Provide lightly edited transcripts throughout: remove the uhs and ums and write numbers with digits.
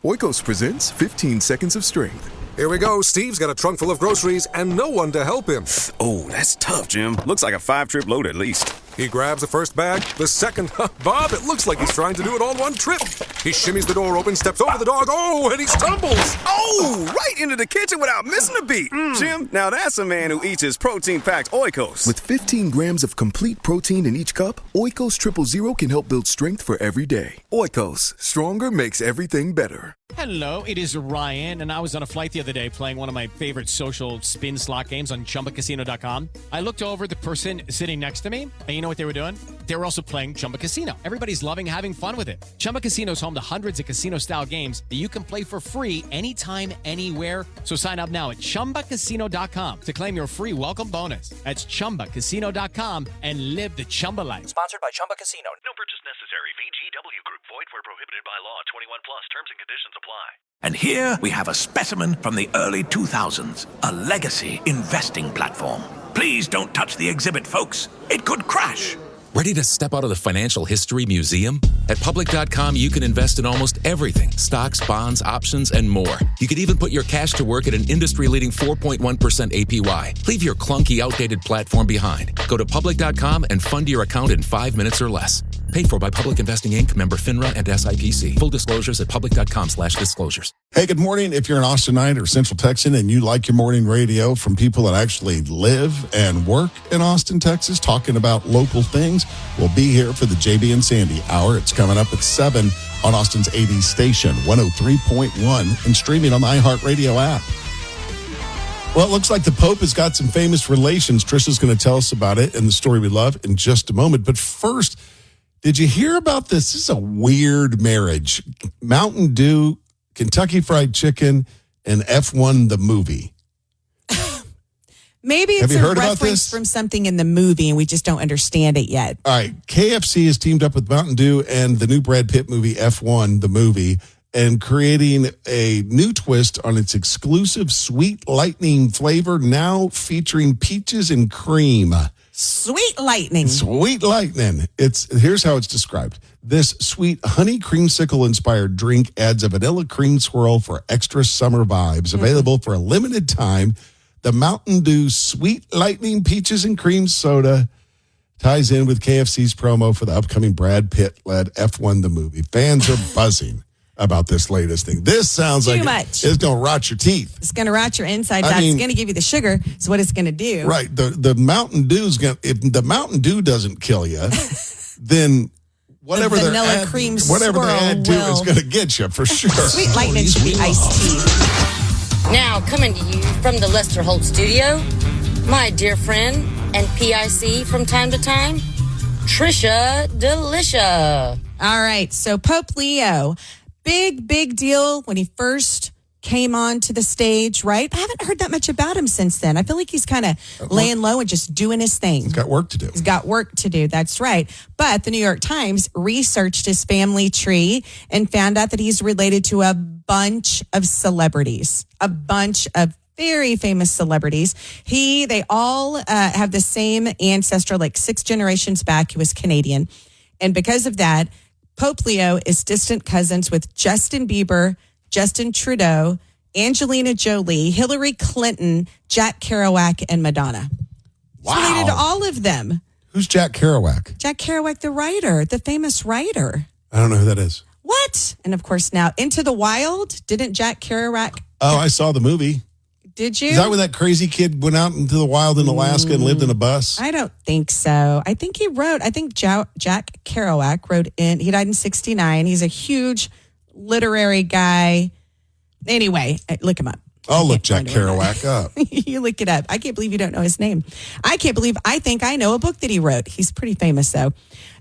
Oikos presents 15 Seconds of Strength. Here we go. Steve's got a trunk full of groceries and no one to help him. Oh, that's tough, Jim. Looks like a 5-trip load at least. He grabs the first bag, the second. Bob, it looks like he's trying to do it all in one trip. He shimmies the door open, steps over the dog. Oh, and he stumbles. Oh, right into the kitchen without missing a beat. Jim, now that's a man who eats his protein-packed Oikos. With 15 grams of complete protein in each cup, Oikos Triple Zero can help build strength for every day. Oikos, stronger makes everything better. Hello, it is Ryan, and I was on a flight the other day playing one of my favorite social spin slot games on ChumbaCasino.com. I looked over at the person sitting next to me, and you know what they were doing? They were also playing Chumba Casino. Everybody's loving having fun with it. Chumba Casino is home to hundreds of casino-style games that you can play for free anytime, anywhere. So sign up now at ChumbaCasino.com to claim your free welcome bonus. That's ChumbaCasino.com and live the Chumba life. Sponsored by Chumba Casino. No purchase necessary. VGW Group. Void where prohibited by law. 21 plus. Terms and conditions apply. And here we have a specimen from the early 2000s, a legacy investing platform. Please don't touch the exhibit, folks. It could crash. Ready to step out of the financial history museum? At Public.com, you can invest in almost everything. Stocks, bonds, options, and more. You could even put your cash to work at an industry-leading 4.1% APY. Leave your clunky, outdated platform behind. Go to Public.com and fund your account in 5 minutes or less. Paid for by Public Investing Inc., member FINRA and SIPC. Full disclosures at Public.com/disclosures. Hey, good morning. If you're an Austinite or Central Texan and you like your morning radio from people that actually live and work in Austin, Texas, talking about local things, we'll be here for the JB and Sandy Hour. It's coming up at 7 on Austin's 80 station, 103.1, and streaming on the iHeartRadio app. Well, it looks like the Pope has got some famous relations. Tricia's going to tell us about it and the story we love in just a moment. But first, did you hear about this? This is a weird marriage. Mountain Dew, Kentucky Fried Chicken, and F1 the movie. Maybe it's a reference from something in the movie and we just don't understand it yet. All right. KFC has teamed up with Mountain Dew and the new Brad Pitt movie, F1 the movie, and creating a new twist on its exclusive Sweet Lightning flavor, now featuring peaches and cream. Sweet Lightning. Sweet Lightning. Here's how it's described. This sweet honey creamsicle inspired drink adds a vanilla cream swirl for extra summer vibes. Available for a limited time. The Mountain Dew Sweet Lightning Peaches and Cream Soda ties in with KFC's promo for the upcoming Brad Pitt-led F1 the movie. Fans are buzzing about this latest thing. This sounds like it's going to rot your teeth. It's going to rot your insides out. It's going to give you the sugar. It's what it's going to do. Right. The Mountain Dew's going to, if the Mountain Dew doesn't kill you, then whatever the vanilla cream whatever they add to is going to get you for sure. Sweet Lightning should be iced tea. Now, coming to you from the Lester Holt studio, my dear friend and PIC from time to time, Tricia Delicia. All right, so Pope Leo, big deal when he first came onto the stage, right? I haven't heard that much about him since then. I feel like he's kind of laying low and just doing his thing. He's got work to do. He's got work to do, that's right. But the New York Times researched his family tree and found out that he's related to a bunch of celebrities, a bunch of very famous celebrities. They all have the same ancestor, like 6 generations back. He was Canadian. And because of that, Pope Leo is distant cousins with Justin Bieber, Justin Trudeau, Angelina Jolie, Hillary Clinton, Jack Kerouac, and Madonna. Wow. He's related to all of them. Who's Jack Kerouac? Jack Kerouac, the writer, the famous writer. I don't know who that is. What? And of course now, Into the Wild. Didn't Jack Kerouac? Oh, I saw the movie. Did you? Is that when that crazy kid went out into the wild in Alaska and lived in a bus? I don't think so. I think Jack Kerouac wrote in. He died in 1969. He's a huge literary guy. Anyway, look him up. I'll look Jack Kerouac up. You look it up. I can't believe you don't know his name. I think I know a book that he wrote. He's pretty famous, though.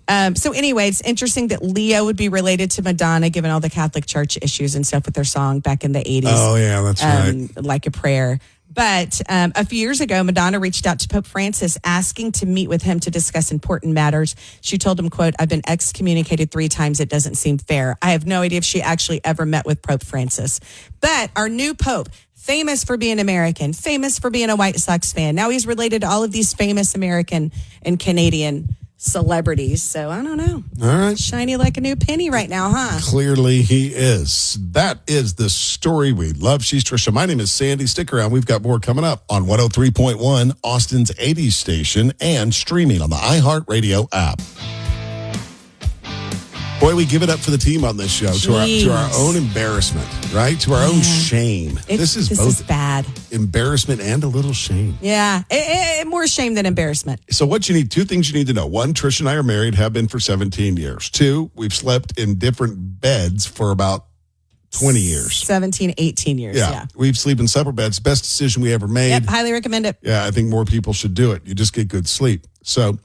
So anyway, it's interesting that Leo would be related to Madonna, given all the Catholic Church issues and stuff with their song back in the 80s. Oh, yeah, that's right. Like a Prayer. But a few years ago, Madonna reached out to Pope Francis asking to meet with him to discuss important matters. She told him, quote, "I've been excommunicated 3 times. It doesn't seem fair." I have no idea if she actually ever met with Pope Francis. But our new Pope, famous for being American, famous for being a White Sox fan. Now he's related to all of these famous American and Canadian celebrities. So I don't know. All right. Shiny like a new penny right now, huh? Clearly he is. That is the story we love. She's Tricia. My name is Sandy. Stick around. We've got more coming up on 103.1, Austin's 80s station, and streaming on the iHeartRadio app. Boy, we give it up for the team on this show, to our own embarrassment, right? To our own shame. This is bad. Embarrassment and a little shame. Yeah, more shame than embarrassment. So what you need, two things you need to know. One, Tricia and I are married, have been for 17 years. Two, we've slept in different beds for about 20 years. 17, 18 years, yeah. We've slept in separate beds. Best decision we ever made. Yep, highly recommend it. Yeah, I think more people should do it. You just get good sleep. So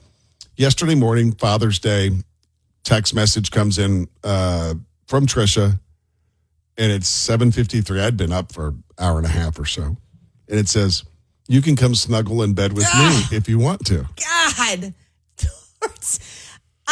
yesterday morning, Father's Day, text message comes in from Tricia, and it's 7:53. I'd been up for an hour and a half or so. And it says, you can come snuggle in bed with me if you want to. God.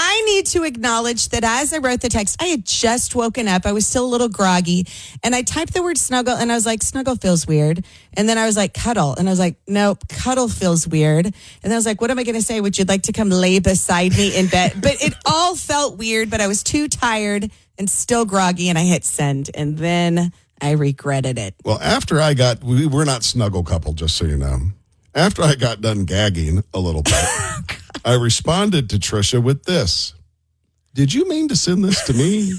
I need to acknowledge that as I wrote the text, I had just woken up. I was still a little groggy. And I typed the word snuggle, and I was like, snuggle feels weird. And then I was like, cuddle. And I was like, nope, cuddle feels weird. And then I was like, what am I going to say? Would you like to come lay beside me in bed? But it all felt weird, but I was too tired and still groggy, and I hit send. And then I regretted it. Well, after we're not snuggle couple, just so you know. After I got done gagging a little bit, I responded to Tricia with this. Did you mean to send this to me?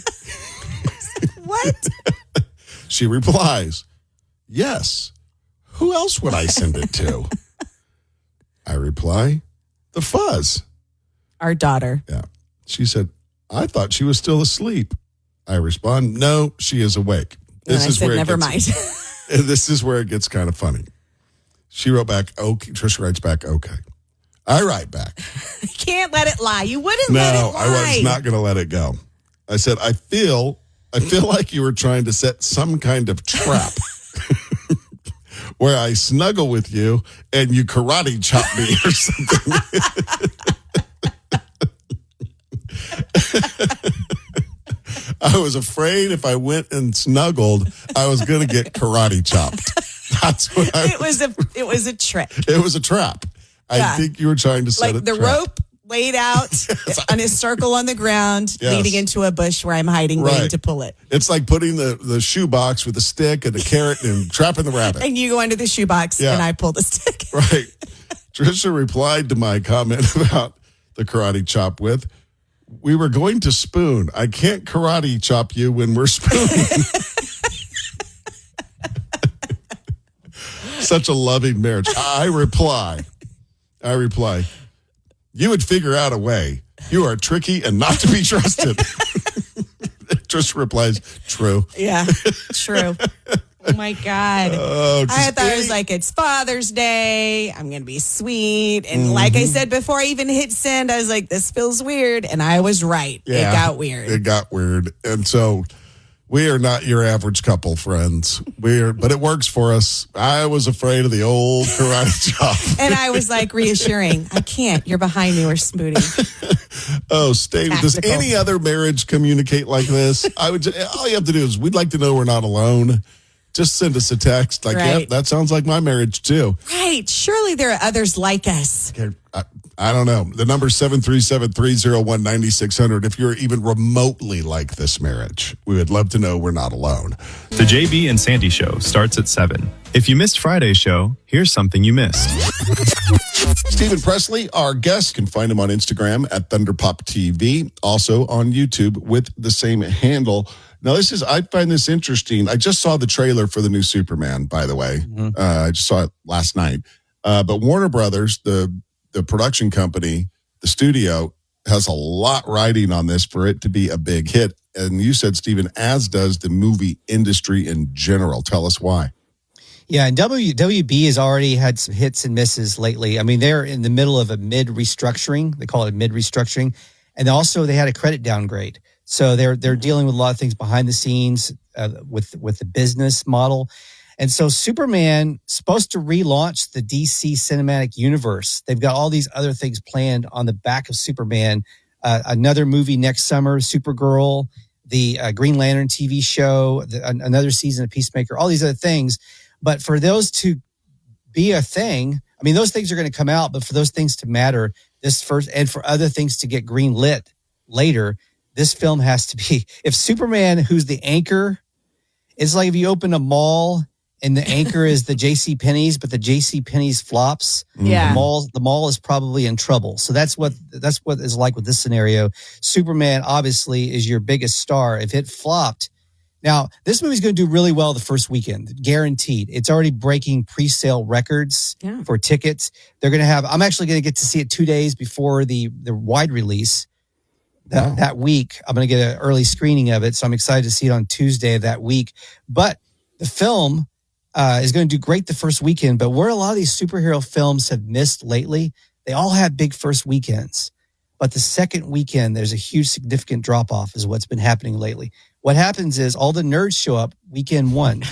What? She replies, yes. Who else would I send it to? I reply, the fuzz. Our daughter. Yeah. She said, I thought she was still asleep. I respond, no, she is awake. This is where never mind. This is where it gets kind of funny. She wrote back, okay. Tricia writes back, okay. I write back. You can't let it lie. You wouldn't let it lie. No, I was not going to let it go. I said, I feel like you were trying to set some kind of trap where I snuggle with you and you karate chop me or something. I was afraid if I went and snuggled, I was going to get karate chopped. That's what it was a trick. It was a trap. I think you were trying to set like the rope laid out on a circle on the ground, leading into a bush where I'm hiding, waiting to pull it. It's like putting the shoebox with a stick and a carrot and trapping the rabbit. And you go under the shoebox and I pull the stick. Right. Tricia replied to my comment about the karate chop with, we were going to spoon. I can't karate chop you when we're spooning. Such a loving marriage. I reply, you would figure out a way. You are tricky and not to be trusted. Tricia replies, true. Yeah, true. Oh, my God. I thought it was like, it's Father's Day. I'm going to be sweet. And like I said before I even hit send, I was like, this feels weird. And I was right. Yeah, it got weird. It got weird. And so we are not your average couple, friends. But it works for us. I was afraid of the old karate chop. And I was like reassuring, I can't. You're behind me. We're spooning. Oh, stay. Does any other marriage communicate like this? All you have to do is, we'd like to know we're not alone. Just send us a text like, yep, that sounds like my marriage too. Right. Surely there are others like us. Okay. I don't know. The number is 737-301-9600. If you're even remotely like this marriage, we would love to know we're not alone. The JB and Sandy Show starts at 7. If you missed Friday's show, here's something you missed. Stephen Presley, our guest, can find him on Instagram at Thunderpop TV, also on YouTube with the same handle. Now, I find this interesting. I just saw the trailer for the new Superman, by the way. I just saw it last night. But Warner Brothers, the production company, the studio, has a lot riding on this for it to be a big hit. And you said, Stephen, as does the movie industry in general. Tell us why. Yeah, and WB has already had some hits and misses lately. I mean, they're in the middle of a mid-restructuring. They call it a mid-restructuring. And also they had a credit downgrade. So they're dealing with a lot of things behind the scenes with the business model. And so Superman supposed to relaunch the DC cinematic universe. They've got all these other things planned on the back of Superman. Another movie next summer, Supergirl, the Green Lantern TV show, another season of Peacemaker, all these other things. But for those to be a thing, I mean, those things are going to come out, but for those things to matter, this first, and for other things to get green lit later, this film has to be, if Superman, who's the anchor, it's like if you open a mall and the anchor is the J.C. Penney's, but the J.C. Penney's flops. Yeah. The mall is probably in trouble. So that's what is like with this scenario. Superman obviously is your biggest star. If it flopped, now this movie's going to do really well the first weekend, guaranteed. It's already breaking pre-sale records for tickets. They're going to have. I'm actually going to get to see it 2 days before the wide release. That week, I'm going to get an early screening of it. So I'm excited to see it on Tuesday of that week. But the film is going to do great the first weekend. But where a lot of these superhero films have missed lately, they all have big first weekends. But the second weekend, there's a huge significant drop off is what's been happening lately. What happens is all the nerds show up weekend one.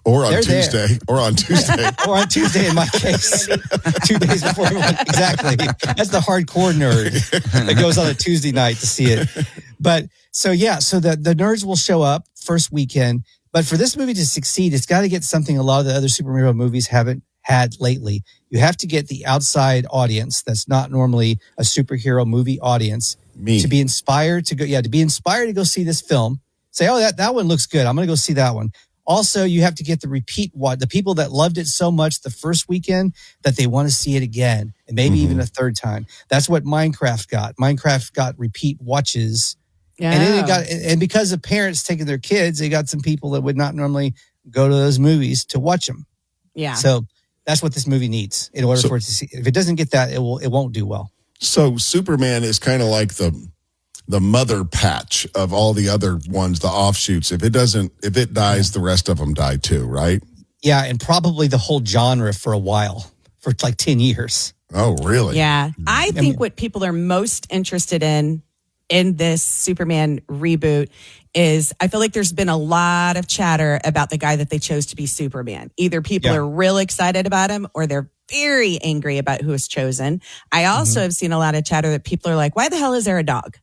Or on Tuesday. Or on Tuesday. Or on Tuesday in my case. 2 days before. Exactly. That's the hardcore nerd that goes on a Tuesday night to see it. But so the nerds will show up first weekend. But for this movie to succeed, it's got to get something a lot of the other superhero movies haven't had lately. You have to get the outside audience that's not normally a superhero movie audience to be inspired to go see this film. Say, oh, that one looks good. I'm going to go see that one. Also, you have to get the people that loved it so much the first weekend that they want to see it again and maybe even a third time. That's what Minecraft got. Minecraft got repeat watches. Yeah. And then and because of parents taking their kids, they got some people that would not normally go to those movies to watch them. Yeah. So that's what this movie needs in order for it to see. If it doesn't get that, it won't do well. So Superman is kind of like the mother patch of all the other ones, the offshoots. If it dies, the rest of them die too, right? Yeah, and probably the whole genre for a while, for like 10 years. Oh, really? Yeah. I think what people are most interested in this Superman reboot is I feel like there's been a lot of chatter about the guy that they chose to be Superman. Either people are real excited about him or they're very angry about who was chosen. I also have seen a lot of chatter that people are like, why the hell is there a dog?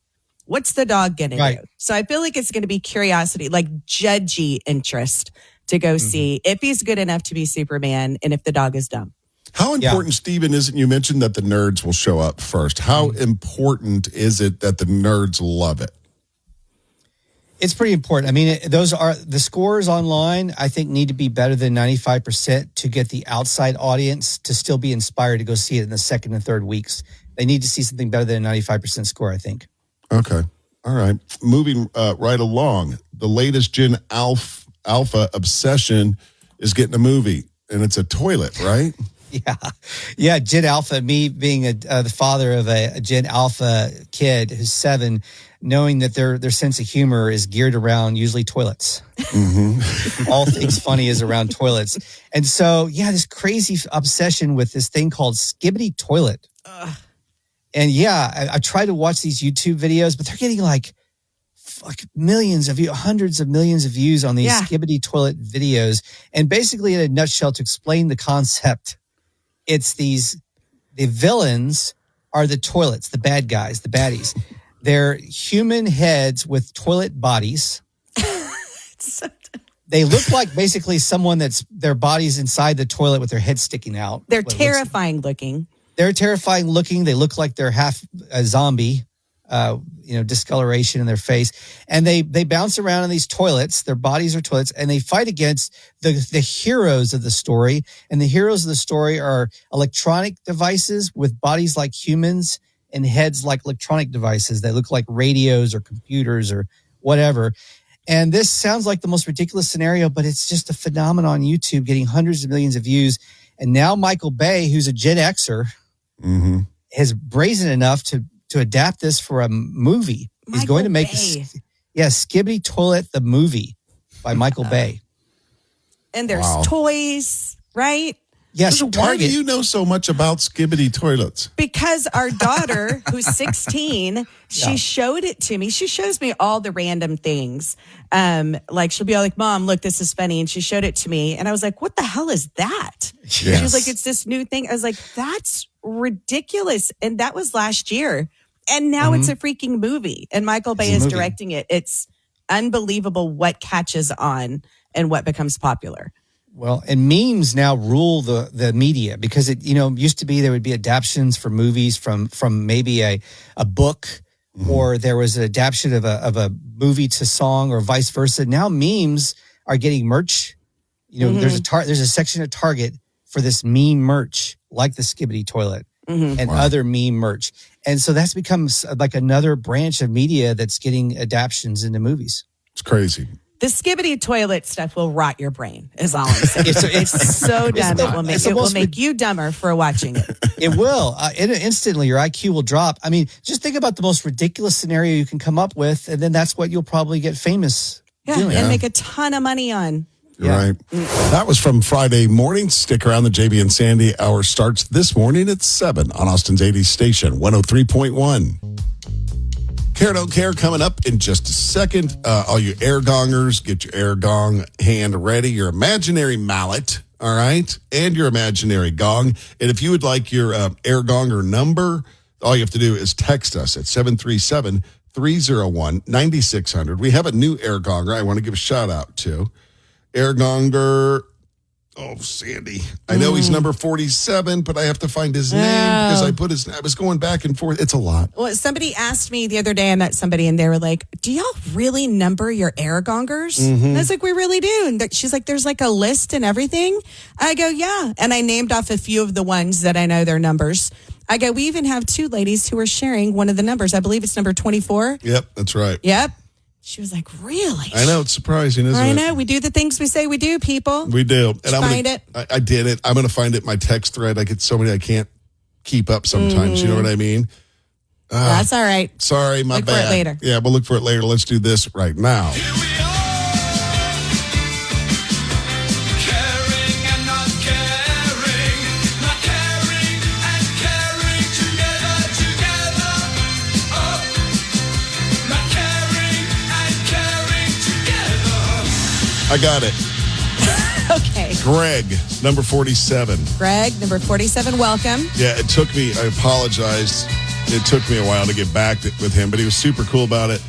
What's the dog going to do? So I feel like it's going to be curiosity, like judgy interest to go see if he's good enough to be Superman and if the dog is dumb. How important, Stephen, is it? You mentioned that the nerds will show up first. How important is it that the nerds love it? It's pretty important. I mean, those are the scores online, I think, need to be better than 95% to get the outside audience to still be inspired to go see it in the second and third weeks. They need to see something better than a 95% score, I think. Okay. All right. Moving right along. The latest Gen Alpha obsession is getting a movie, and it's a toilet, right? Yeah. Gen Alpha, me being the father of a Gen Alpha kid who's 7, knowing that their sense of humor is geared around usually toilets. All things funny is around toilets. And so, this crazy obsession with this thing called Skibbity Toilet. And I try to watch these YouTube videos, but they're getting like millions of views, hundreds of millions of views on these Skibbity Toilet videos. And basically, in a nutshell, to explain the concept, it's the villains are the toilets, the bad guys, the baddies. They're human heads with toilet bodies. They look like basically someone that's their body's inside the toilet with their head sticking out. They're terrifying looking. They're terrifying looking. They look like they're half a zombie, discoloration in their face. And they bounce around in these toilets. Their bodies are toilets. And they fight against the heroes of the story. And the heroes of the story are electronic devices with bodies like humans and heads like electronic devices. They look like radios or computers or whatever. And this sounds like the most ridiculous scenario, but it's just a phenomenon on YouTube getting hundreds of millions of views. And now Michael Bay, who's a Gen Xer, is brazen enough to adapt this for a movie. He's going to make Skibbity Toilet the movie by Michael Bay. And there's toys, right? Yes. Why do you know so much about Skibbity Toilets? Because our daughter, who's 16, she showed it to me. She shows me all the random things. Like she'll be all like, Mom, look, this is funny. And she showed it to me. And I was like, what the hell is that? Yes. She was like, it's this new thing. I was like, that's ridiculous. And that was last year. And now it's a freaking movie. And Michael Bay is directing it. It's unbelievable what catches on and what becomes popular. Well, and memes now rule the media because it used to be there would be adaptions for movies from maybe a book, or there was an adaptation of a movie to song, or vice versa. Now memes are getting merch. There's a section at Target for this meme merch, like the Skibbity toilet and other meme merch, and so that's become like another branch of media that's getting adaptions into movies. It's crazy. The Skibbity toilet stuff will rot your brain, is all I'm saying. It's so dumb. It will make you dumber for watching it. It will. Instantly, your IQ will drop. I mean, just think about the most ridiculous scenario you can come up with, and then that's what you'll probably get famous doing. And make a ton of money on. Yeah. Right. That was from Friday morning. Stick around. The JB and Sandy hour starts this morning at 7 on Austin's 80s station, 103.1. Care Don't Care coming up in just a second. All you air gongers, get your air gong hand ready. Your imaginary mallet, all right, and your imaginary gong. And if you would like your air gonger number, all you have to do is text us at 737-301-9600. We have a new air gonger I want to give a shout out to. Air gonger. Oh, Sandy. I know he's number 47, but I have to find his name because I was going back and forth. It's a lot. Well, somebody asked me the other day, I met somebody and they were like, do y'all really number your air gongers? And I was like, we really do. And she's like, there's like a list and everything. I go, yeah. And I named off a few of the ones that I know their numbers. I go, we even have two ladies who are sharing one of the numbers. I believe it's number 24. Yep, that's right. Yep. She was like, really? I know. It's surprising, isn't it? I know. We do the things we say we do, people. We do. And find it. I did it. I'm going to find it in my text thread. I get so many I can't keep up sometimes. You know what I mean? That's all right. Sorry, my bad. Look for it later. Yeah, we'll look for it later. Let's do this right now. I got it. Okay. Greg, number 47. Greg, number 47, welcome. Yeah, it took me, I apologize. It took me a while to get back with him, but he was super cool about it.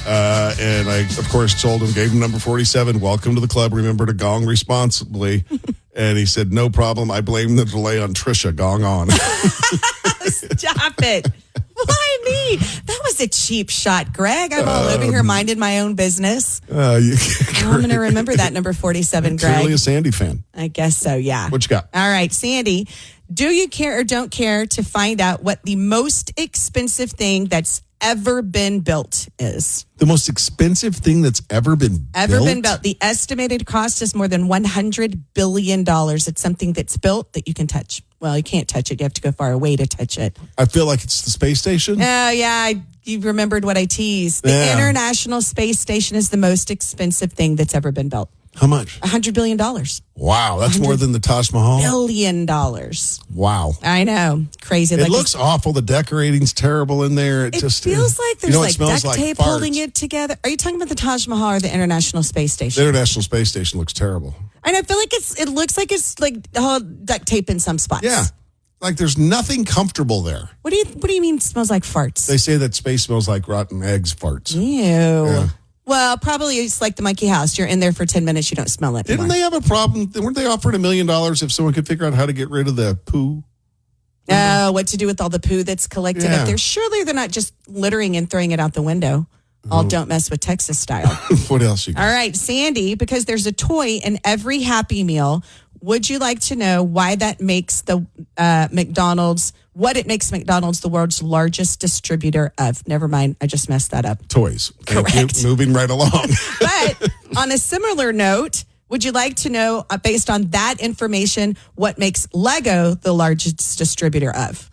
And I, of course, told him, gave him number 47. Welcome to the club. Remember to gong responsibly. And he said, no problem. I blame the delay on Tricia. Gong on. Stop it. Why me? That was a cheap shot, Greg. I'm all over here minding my own business. I'm going to remember that number 47, Greg. Clearly a Sandy fan. I guess so, yeah. What you got? All right, Sandy, do you care or don't care to find out what the most expensive thing that's ever been built is? The most expensive thing that's ever been built? The estimated cost is more than $100 billion. It's something that's built that you can touch. Well, you can't touch it. You have to go far away to touch it. I feel like it's the space station. Oh, yeah. You remembered what I teased. The International Space Station is the most expensive thing that's ever been built. How much? $100 billion. Wow, that's more than the Taj Mahal? $1 billion. Wow. I know. Crazy. It looks awful. The decorating's terrible in there. It just feels like there's like duct tape farts. holding it together. Are you talking about the Taj Mahal or the International Space Station? The International Space Station looks terrible. And I feel like it looks like it's like all duct tape in some spots. Yeah. Like there's nothing comfortable there. What do you mean smells like farts? They say that space smells like rotten eggs farts. Ew. Yeah. Well, probably it's like the monkey house. You're in there for 10 minutes, you don't smell it anymore. Didn't they have a problem? Weren't they offered $1 million if someone could figure out how to get rid of the poo? What to do with all the poo that's collected up there? Surely they're not just littering and throwing it out the window. All don't mess with Texas style. What else you got? All right, Sandy, because there's a toy in every Happy Meal. Would you like to know why that makes the what it makes McDonald's the world's largest distributor of? Never mind, I just messed that up. Toys. Correct. Moving right along. But on a similar note, would you like to know, based on that information, what makes Lego the largest distributor of?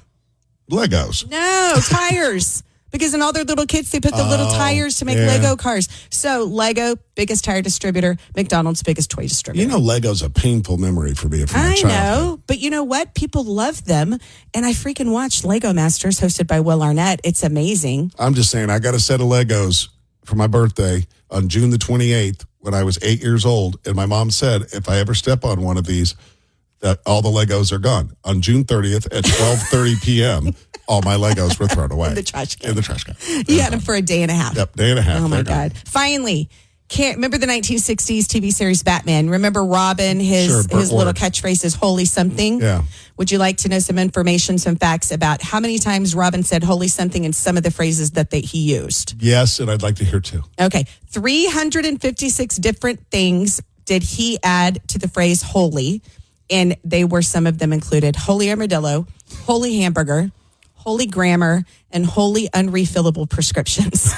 Legos. No, tires. Because in all their little kits, they put the little tires to make Lego cars. So Lego, biggest tire distributor. McDonald's, biggest toy distributor. You know, Lego's a painful memory for me from my childhood. I know, but you know what? People love them. And I freaking watched Lego Masters hosted by Will Arnett. It's amazing. I'm just saying, I got a set of Legos for my birthday on June the 28th when I was 8 years old. And my mom said, if I ever step on one of these, that all the Legos are gone. On June 30th at 12:30 p.m., all my Legos were thrown away. In the trash can. In the trash can. You had them for a day and a half. Yep, day and a half. Oh, my God. Finally, Remember the 1960s TV series Batman? Remember Robin? His little catchphrase is "Holy something." Yeah. Would you like to know some information, some facts about how many times Robin said "Holy something" and some of the phrases that he used? Yes, and I'd like to hear too. Okay, 356 different things did he add to the phrase "holy," and some of them included "holy armadillo," "holy hamburger," "holy grammar," and "holy unrefillable prescriptions."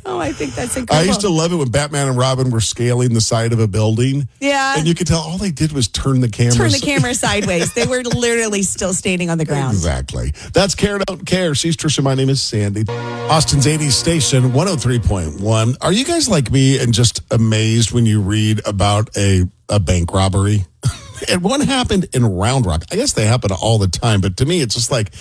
Oh, I think that's incredible. I used to love it when Batman and Robin were scaling the side of a building. Yeah. And you could tell all they did was turn the camera. Sideways. They were literally still standing on the ground. Exactly. That's Care Don't Care. She's Tricia. My name is Sandy. Austin's 80s station, 103.1. Are you guys like me and just amazed when you read about a bank robbery? And one happened in Round Rock. I guess they happen all the time, but to me, it's just like,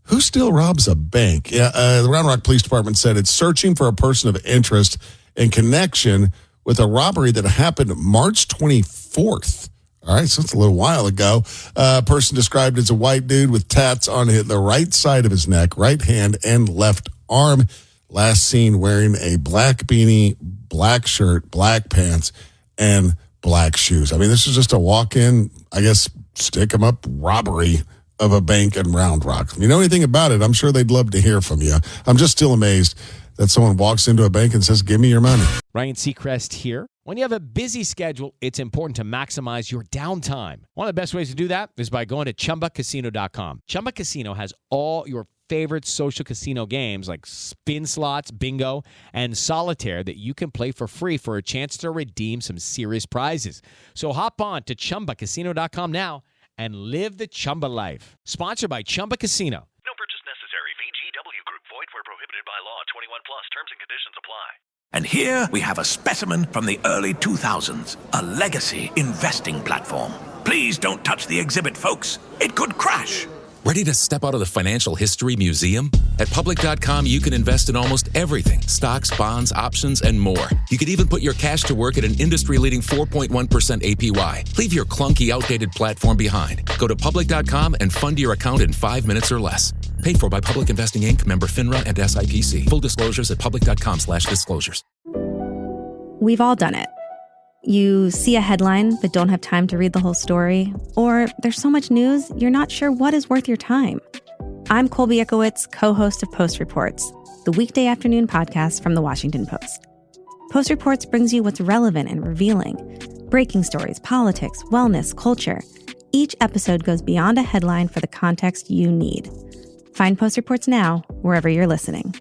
who still robs a bank? The Round Rock Police Department said it's searching for a person of interest in connection with a robbery that happened March 24th. All right, so it's a little while ago. A person described as a white dude with tats on the right side of his neck, right hand, and left arm. Last seen wearing a black beanie, black shirt, black pants, and black shoes. I mean, this is just a walk-in, I guess, stick-em-up robbery of a bank in Round Rock. If you know anything about it, I'm sure they'd love to hear from you. I'm just still amazed that someone walks into a bank and says, "Give me your money." Ryan Seacrest here. When you have a busy schedule, it's important to maximize your downtime. One of the best ways to do that is by going to ChumbaCasino.com. Chumba Casino has all your favorite social casino games like spin slots, bingo, and solitaire that you can play for free for a chance to redeem some serious prizes. So hop on to ChumbaCasino.com now and live the Chumba life. Sponsored by Chumba Casino. No purchase necessary. VGW Group. Void where prohibited by law. 21 plus. Terms and conditions apply. And here we have a specimen from the early 2000s, a legacy investing platform. Please don't touch the exhibit, folks. It could crash. Ready to step out of the financial history museum? At Public.com, you can invest in almost everything. Stocks, bonds, options, and more. You could even put your cash to work at an industry-leading 4.1% APY. Leave your clunky, outdated platform behind. Go to Public.com and fund your account in 5 minutes or less. Paid for by Public Investing Inc., member FINRA and SIPC. Full disclosures at Public.com/disclosures. We've all done it. You see a headline but don't have time to read the whole story, or there's so much news you're not sure what is worth your time. I'm Colby Ekowitz, co-host of Post Reports, the weekday afternoon podcast from The Washington Post. Post Reports brings you what's relevant and revealing. Breaking stories, politics, wellness, culture. Each episode goes beyond a headline for the context you need. Find Post Reports now, wherever you're listening.